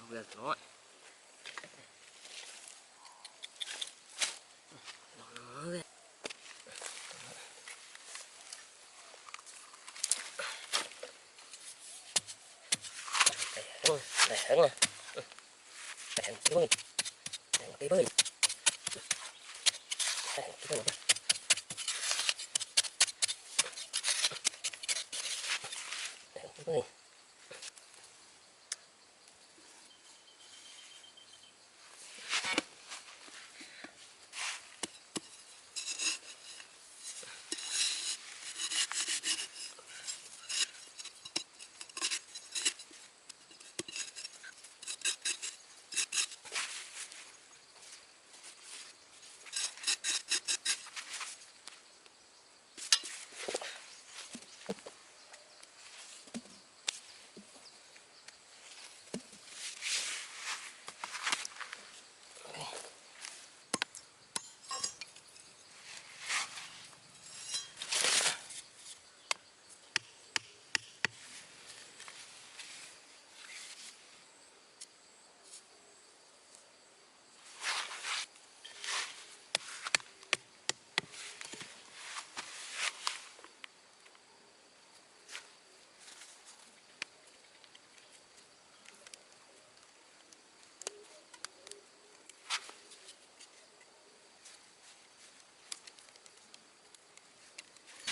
việc nó để hứng nè, để cái bơi, để cái bơi, để cái bơi, để cái bơi.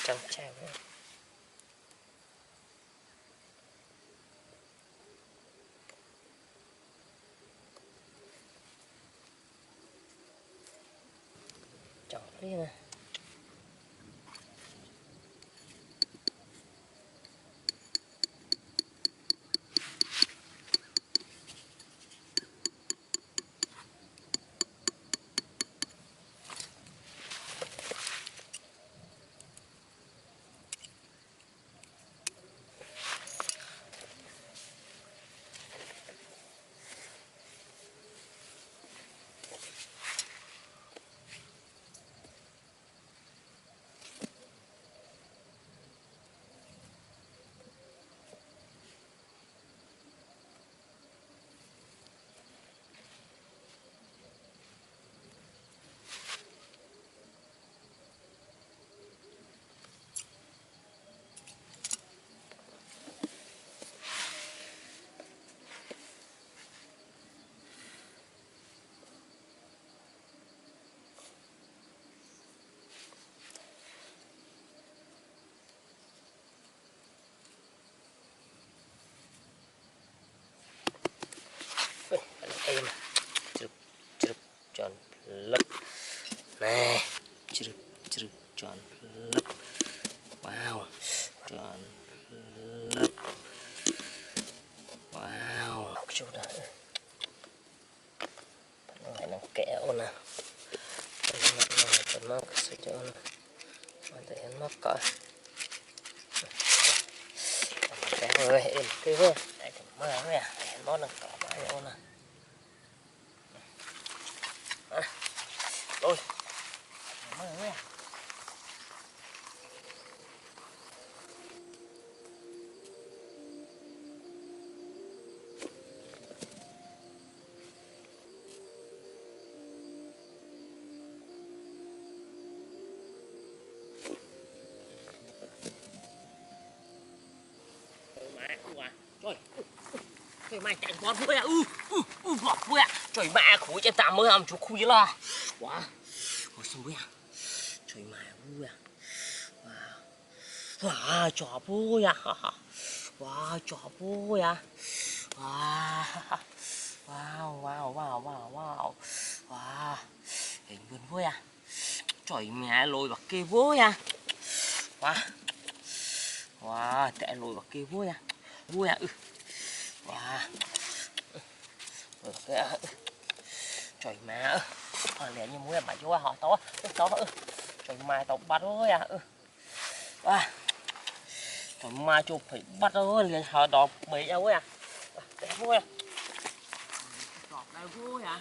Trong chào chọn đi nè. Em chụp tròn lấp này, chụp tròn lấp, wow, tròn lấp, wow, chỗ đó phải làm kẹo nè, nó móc sẽ chỗ nè, mà để nó móc coi, kẹo rồi em cái với, để mơ rồi, để món nó cọ mãi rồi nè. Ôi trời mày chạy bọt vui à, bọt vui à, trời mẹ khối trên tạm mới làm chú khui là quá hồi xin vui à, trời mẹ vui à, wow chó vui à, wow chó vui à, wow hình vườn vui à, trời mẹ lôi vào kia vui à, wow tệ lôi vào kia vui à, wow trời má lẹ như muối mà vô họ to trời mai tao bắt ơi à trời mai chụp phải bắt ơi liền họ đọc mấy đâu à đẹp vui à đọc đây vui à